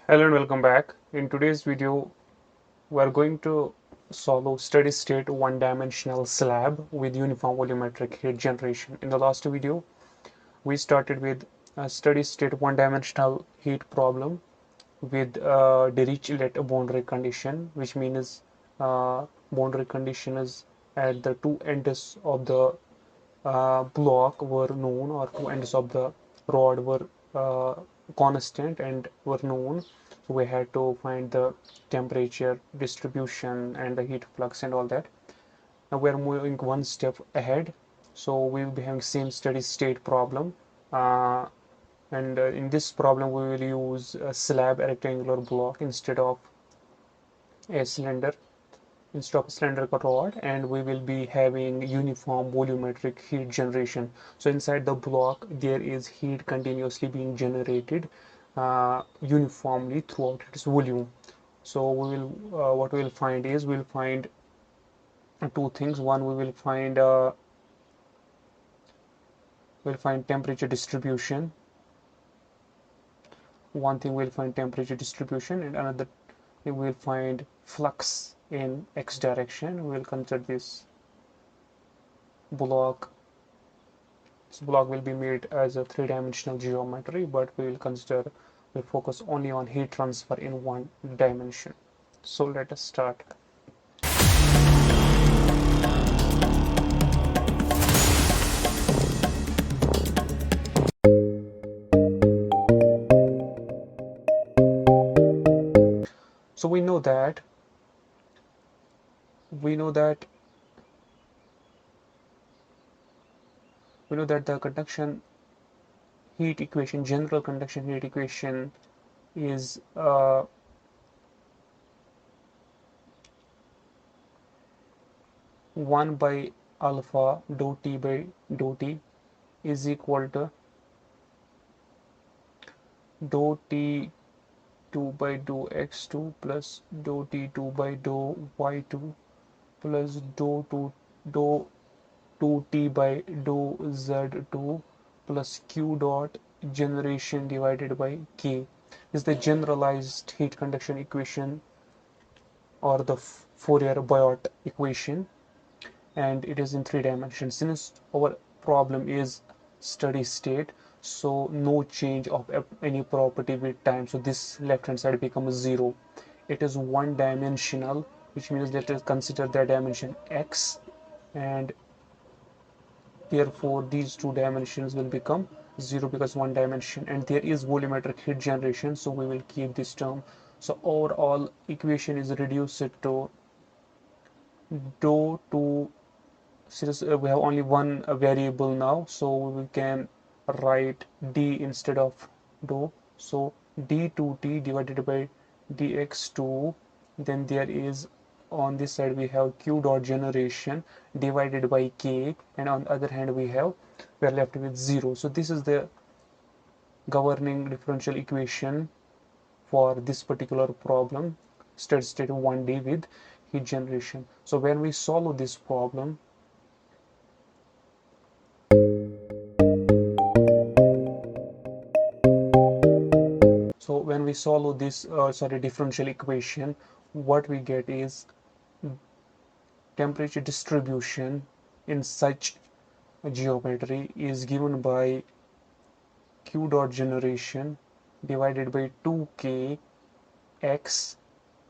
Hello and welcome back. In today's video, we are going to solve steady state one-dimensional slab with uniform volumetric heat generation. In the last video, we started with a steady state one-dimensional heat problem with Dirichlet boundary condition, which means boundary condition is at the two ends of the block were known, or two ends of the rod were constant and were known. So we had to find the temperature distribution and the heat flux and all that. Now we are moving one step ahead, so we will be having same steady state problem, uh, and in this problem we will use a slab rectangular block a cylinder instead of cylindrical rod, and we will be having uniform volumetric heat generation. So inside the block there is heat continuously being generated uniformly throughout its volume. So we will what we will find is we'll find two things. One, we'll find temperature distribution. One thing we'll find temperature distribution, and another thing we'll find flux in x direction. We'll consider block this block will be made as a three-dimensional geometry, but we'll focus only on heat transfer in one dimension. So let us start. So we know that the conduction heat equation, general conduction heat equation, is 1 by alpha dou T by dou T is equal to dou T2 by dou x2 plus dou T2 by dou y2 plus dou 2T by dou z2 plus q dot generation divided by k is the generalized heat conduction equation, or the Fourier-Biot equation, and it is in three dimensions. Since our problem is steady state, so no change of any property with time, so this left hand side becomes 0. It is one dimensional, which means let us consider the dimension x, and therefore these two dimensions will become 0 because one dimension, and there is volumetric heat generation, so we will keep this term. So overall equation is reduced to dou to, since we have only one variable now, so we can write d instead of dou. So d2t divided by dx2, then there is, on this side we have q dot generation divided by k, and on the other hand we are left with 0. So this is the governing differential equation for this particular problem, steady state 1D with heat generation. So when we solve this problem, differential equation, what we get is temperature distribution in such a geometry is given by q dot generation divided by 2k x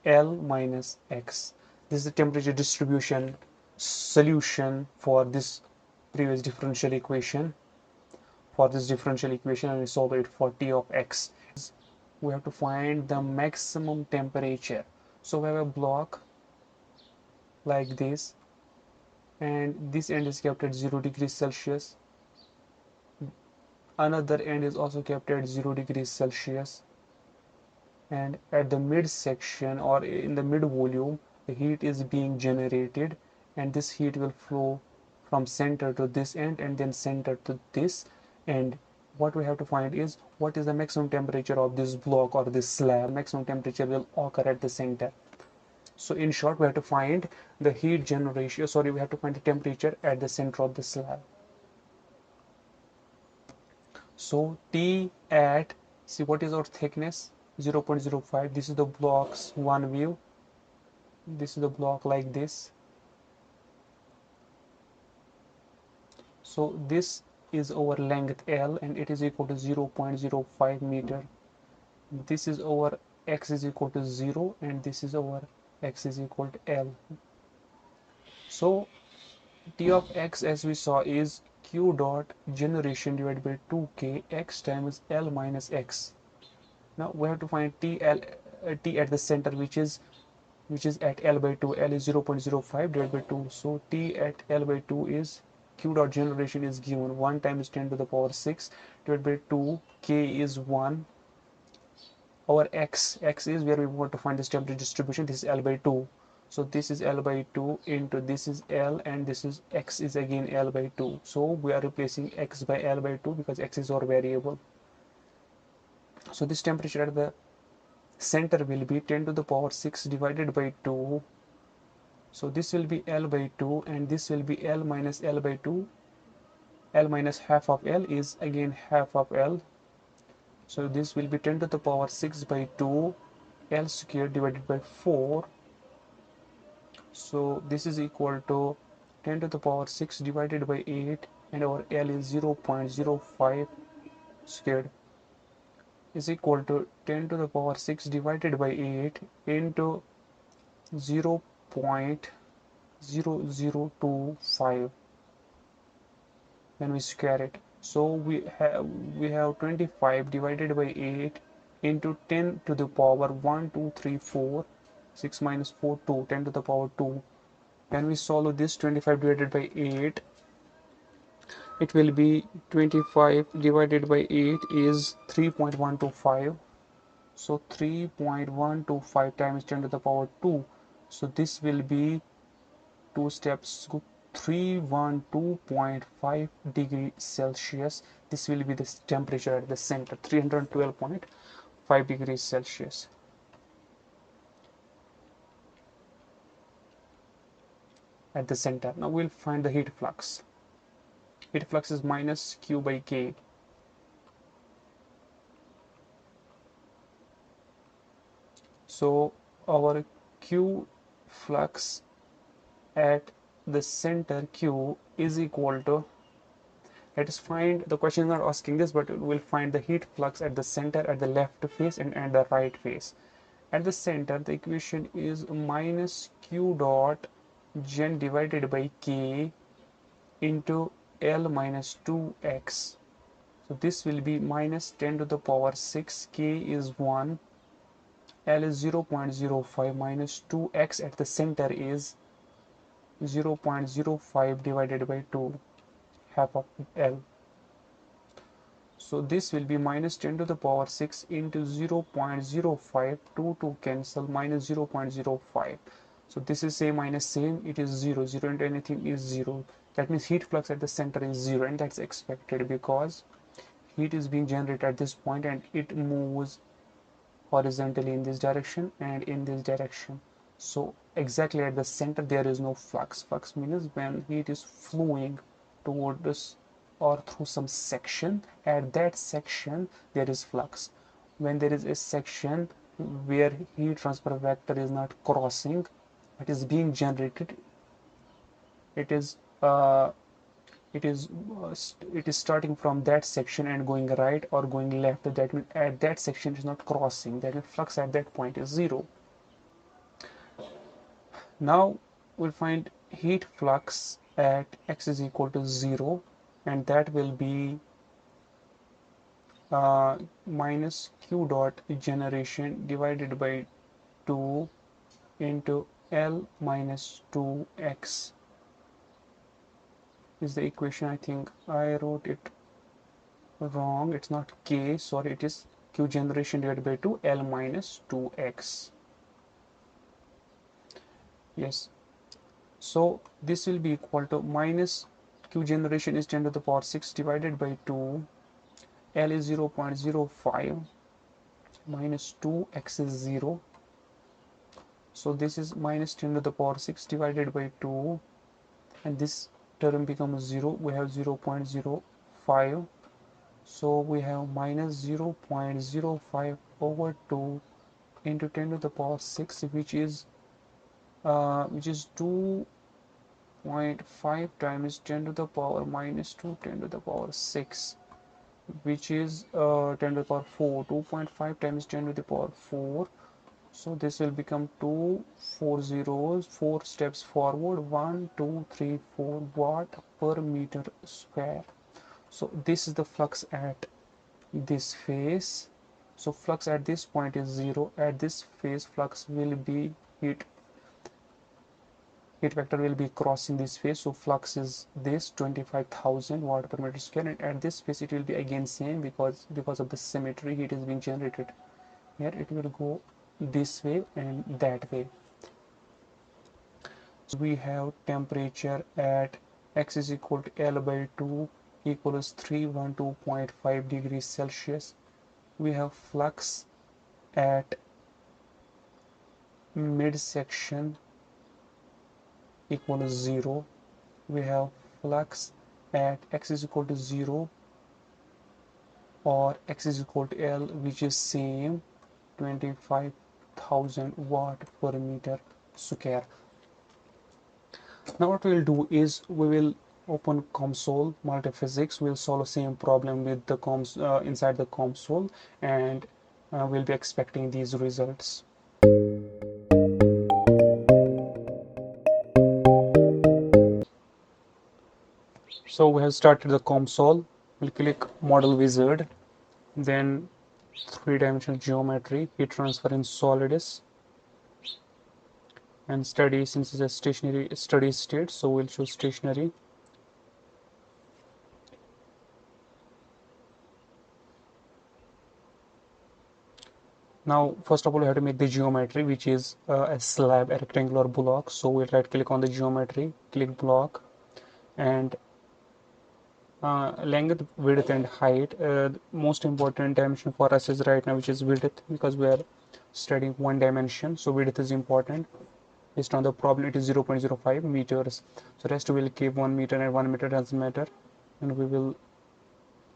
L minus x. This is the temperature distribution solution for this previous differential equation. And we solve it for t of x. We have to find the maximum temperature. So we have a block like this, and this end is kept at 0 degrees Celsius. Another end is also kept at 0 degrees Celsius, and at the mid section, or in the mid volume, the heat is being generated, and this heat will flow from center to this end and then center to this end. What we have to find is what is the maximum temperature of this block or this slab. Maximum temperature will occur at the center. So in short, we have to find the heat generation, we have to find the temperature at the center of the slab. So T at, see what is our thickness? 0.05. This is the block's one view. This is the block like this. So this is our length L, and it is equal to 0.05 meter. This is our x is equal to 0, and this is our x is equal to L. So T of x, as we saw, is q dot generation divided by 2k x times L minus x. Now we have to find t at the center, which is at L by 2. L is 0.05 divided by 2. So T at L by 2 is Q dot generation is given 1 times 10 to the power 6 divided by 2. K is 1. Our x is where we want to find this temperature distribution. This is L by 2. So this is L by 2 into this is L, and this is x is again L by 2. So we are replacing x by L by 2 because x is our variable. So this temperature at the center will be 10 to the power 6 divided by 2. So this will be L by 2, and this will be L minus L by 2. L minus half of L is again half of L. So this will be 10 to the power 6 by 2 L squared divided by 4. So this is equal to 10 to the power 6 divided by 8, and our L is 0.05 squared is equal to 10 to the power 6 divided by 8 into 0.0025 when we square it. So we have 25 divided by 8 into 10 to the power 1 2 3 4 6 minus 4 2 10 to the power 2. When we solve this, 25 divided by 8, it will be 25 divided by 8 is 3.125. So 3.125 times 10 to the power 2. So this will be 2 steps, 312.5 degrees Celsius. This will be the temperature at the center, 312.5 degrees Celsius. At the center. Now we'll find the heat flux. Heat flux is minus Q by K. So our Q flux at the center Q is equal to, let us find, the question is not asking this, but we'll find the heat flux at the center, at the left face, and at the right face. At the center, the equation is minus Q dot gen divided by K into L minus 2x. So this will be minus 10 to the power 6, K is 1, L is 0.05 minus 2x at the center is 0.05 divided by 2, half of L. So this will be minus 10 to the power 6 into 0.05, 2 cancel, minus 0.05. So this is same minus same, it is 0, 0 into anything is 0. That means heat flux at the center is 0, and that's expected because heat is being generated at this point and it moves horizontally in this direction and in this direction. So exactly at the center there is no flux. Flux means when heat is flowing toward us or through some section, at that section there is flux. When there is a section where heat transfer vector is not crossing, it is being generated, it is starting from that section and going right or going left. That means at that section it is not crossing, that means flux at that point is 0. Now we'll find heat flux at x is equal to 0, and that will be minus q dot generation divided by 2 into L minus 2x is the equation. I think I wrote it wrong, it's not K, sorry, it is Q generation divided by 2 L minus 2x. Yes, so this will be equal to minus Q generation is 10 to the power 6 divided by 2, L is 0.05 minus 2x is 0. So this is minus 10 to the power 6 divided by 2, and this term becomes 0. We have 0.05. So we have minus 0.05 over 2 into 10 to the power 6, which is 2.5 times 10 to the power minus 2 10 to the power 6, which is 10 to the power 4. 2.5 times 10 to the power 4. So this will become 2 4 zeros, 4 steps forward, 1 2 3 4 watt per meter square. So this is the flux at this phase. So flux at this point is 0. At this phase, flux will be heat vector will be crossing this phase. So flux is this 25,000 watt per meter square, and at this phase it will be again same because of the symmetry heat is being generated. Here it will go this way and that way. So we have temperature at x is equal to L by 2 equals 312.5 degrees Celsius. We have flux at midsection equals 0. We have flux at x is equal to 0 or x is equal to L, which is same 25,000 watt per meter square. Now what we'll do is we will open COMSOL Multiphysics. We'll solve the same problem with the inside the COMSOL, and we'll be expecting these results. So we have started the COMSOL. We'll click Model Wizard, then three-dimensional geometry, heat transfer in solidus, and study. Since it's a stationary steady state, so we'll choose stationary. Now first of all we have to make the geometry, which is a slab, a rectangular block. So we'll right click on the geometry, click block, and length, width and height. Most important dimension for us is right now, which is width, because we are studying one dimension, so width is important. Based on the problem, it is 0.05 meters. So rest will keep 1 meter, and 1 meter doesn't matter, and we will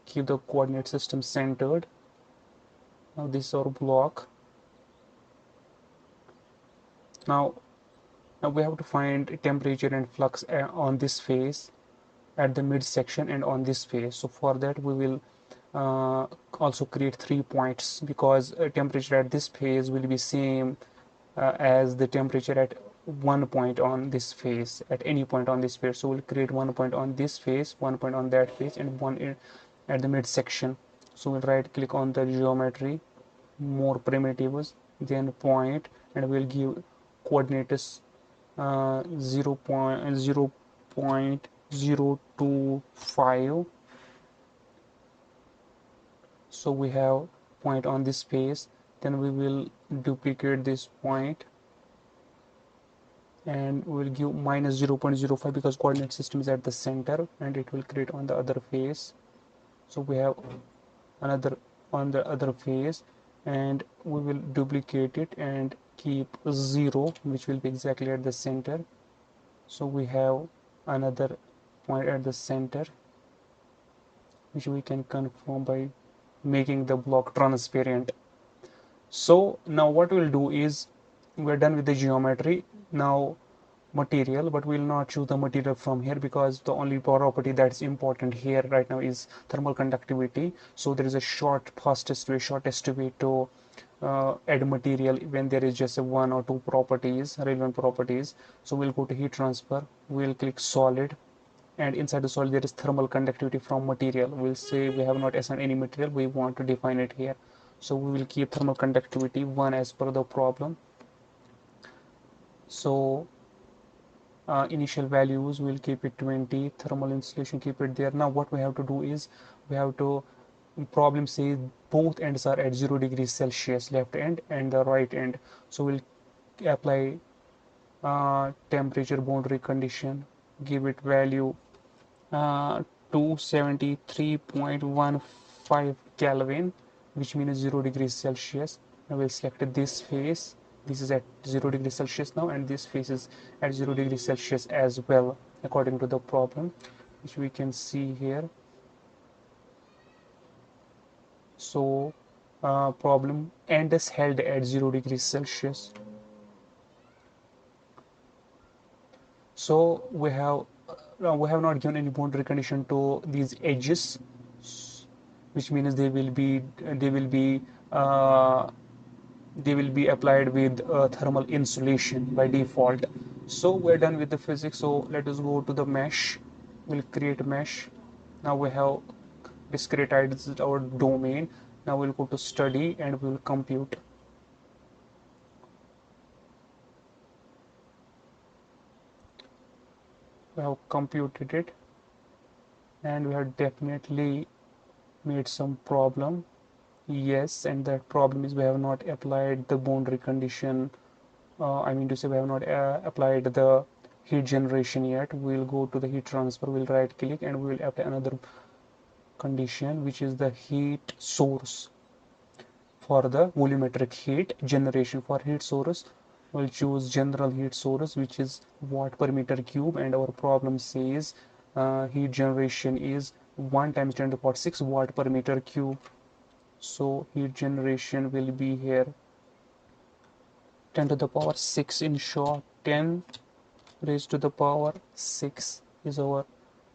keep the coordinate system centered. Now this is our block. Now we have to find temperature and flux on this phase, at the midsection, and on this phase. So for that we will also create 3 points, because temperature at this phase will be same as the temperature at one point on this phase, at any point on this phase. So we'll create 1 point on this phase, 1 point on that phase, and 1 at the midsection. So we'll right click on the geometry, more primitives, then point, and we'll give coordinates 0.025. So we have point on this phase, then we will duplicate this point and we will give minus 0.05, because coordinate system is at the center, and it will create on the other phase. So we have another on the other phase, and we will duplicate it and keep 0, which will be exactly at the center. So we have another point at the center, which we can confirm by making the block transparent. So now what we'll do is, we're done with the geometry. Now material, but we'll not choose the material from here, because the only property that's important here right now is thermal conductivity. So there is a shortest way to add material when there is just one or two properties, relevant properties. So we'll go to heat transfer, we'll click solid, and inside the solid there is thermal conductivity from material. We'll say we have not assigned any material, we want to define it here. So we will keep thermal conductivity 1 as per the problem. So initial values will keep it 20, thermal insulation keep it there. Now what we have to do is, we have to, problem says both ends are at 0 degrees Celsius, left end and the right end. So we'll apply temperature boundary condition, give it value 273.15 Kelvin, which means 0 degrees Celsius. I will select this phase. This is at 0 degrees Celsius now, and this phase is at 0 degrees Celsius as well, according to the problem, which we can see here. So problem, and is held at 0 degrees Celsius. So we have not given any boundary condition to these edges, which means uh, they will be applied with thermal insulation by default. So we're done with the physics. So let us go to the mesh. We'll create a mesh. Now we have discretized our domain. Now we'll go to study and we will compute. We have computed it, and we have definitely made some problem. Yes, and that problem is we have not applied the boundary condition. I mean to say, we have not applied the heat generation yet. We'll go to the heat transfer, we'll right click, and we will apply another condition, which is the heat source. For the volumetric heat generation, for heat source, we'll choose general heat source, which is watt per meter cube, and our problem says heat generation is 1 times 10 to the power 6 watt per meter cube. So heat generation will be here 10 to the power 6, in short 10 raised to the power 6 is our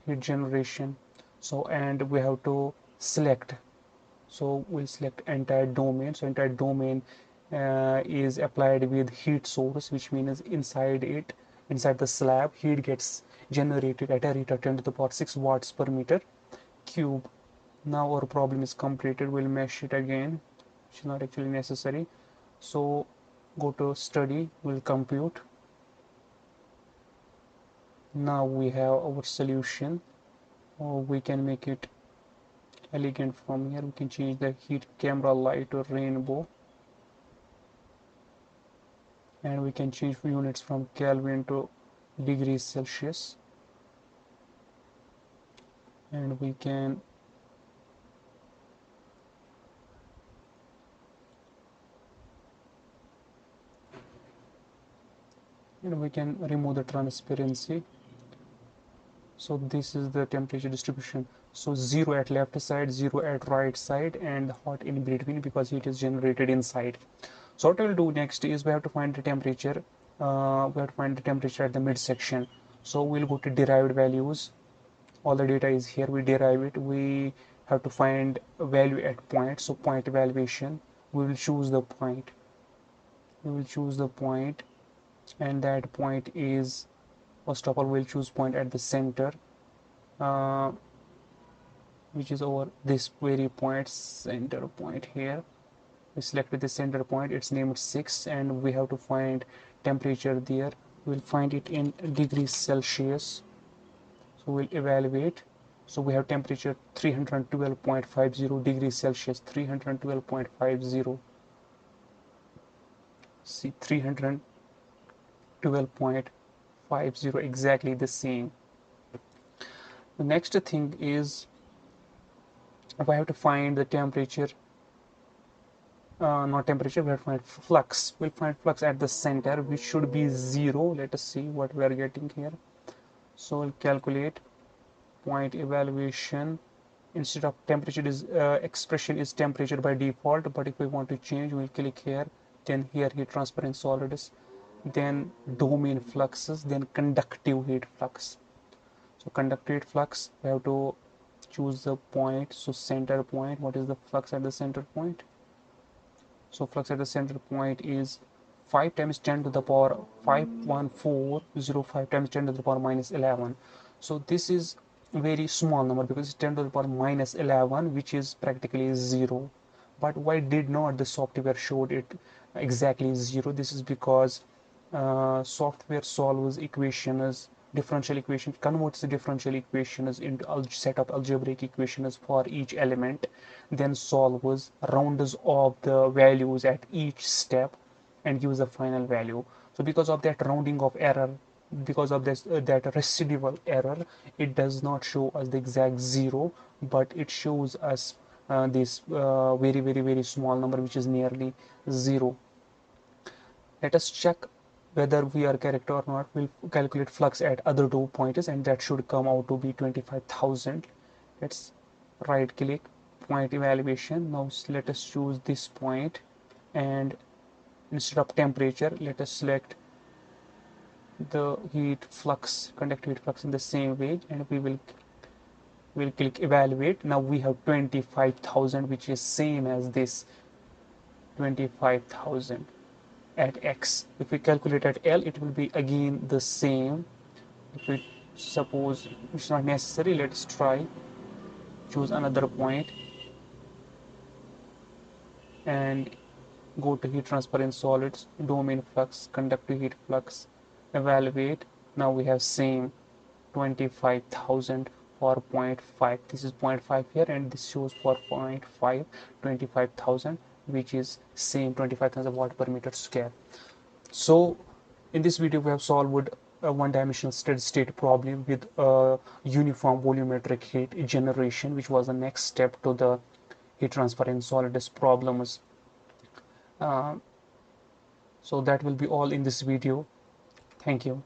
heat generation. So, and we have to select, so we'll select entire domain. So entire domain is applied with heat source, which means inside the slab, heat gets generated at a rate of 10 to the power 6 watts per meter cube. Now our problem is completed. We'll mesh it again, which is not actually necessary. So go to study, we'll compute. Now we have our solution. We can make it elegant from here. We can change the heat camera light to rainbow, and we can change units from Kelvin to degrees Celsius, and we can remove the transparency. So this is the temperature distribution. So 0 at left side, 0 at right side, and hot in between, because heat is generated inside. So what we'll do next is we have to find the temperature. We have to find the temperature at the midsection. So we'll go to derived values. All the data is here. We derive it. We have to find a value at point. So point evaluation. We will choose the point. We will choose the point, and that point is, first of all, we'll choose point at the center, uh, which is over this very point, center point here. We selected the center point, it's named 6, and we have to find temperature there. We'll find it in degrees Celsius. So we'll evaluate. So we have temperature 312.50 degrees Celsius, 312.50. See, 312.50, exactly the same. The next thing is, if I have to find the temperature, not temperature, we have to find flux. We'll find flux at the center, which should be 0. Let us see what we are getting here. So we'll calculate point evaluation. Instead of temperature, is expression is temperature by default, but if we want to change, we'll click here, then here heat transfer in solids, then domain fluxes, then conductive heat flux. So conductive heat flux, we have to choose the point. So center point, what is the flux at the center point? So flux at the center point is 5 times 10 to the power 51405 times 10 to the power minus 11. So this is a very small number, because it's 10 to the power minus 11, which is practically 0. But why did not the software showed it exactly 0? This is because software solves equations, differential equation, converts the differential equations into set of algebraic equations for each element, then solves, rounds off the values at each step, and gives a final value. So because of that rounding of error, because of this that residual error, it does not show us the exact 0, but it shows us this very small number, which is nearly 0. Let us check whether we are correct or not. We'll calculate flux at other points, and that should come out to be 25,000. Let's right click, point evaluation. Now let us choose this point, and instead of temperature, let us select the heat flux, conductive heat flux in the same way, and will click evaluate. Now we have 25,000, which is same as this 25,000 at X. If we calculate at L, it will be again the same. If we suppose it's not necessary, let's try choose another point and go to heat transfer in solids, domain flux, conductive heat flux, evaluate. Now we have same 25,000 for zero point 0.5. This is 0.5 here, and this shows for 0.5 25,000, which is same 25,000 watt per meter square. So in this video we have solved a one-dimensional steady state problem with a uniform volumetric heat generation, which was the next step to the heat transfer in solids problems. So that will be all in this video. Thank you.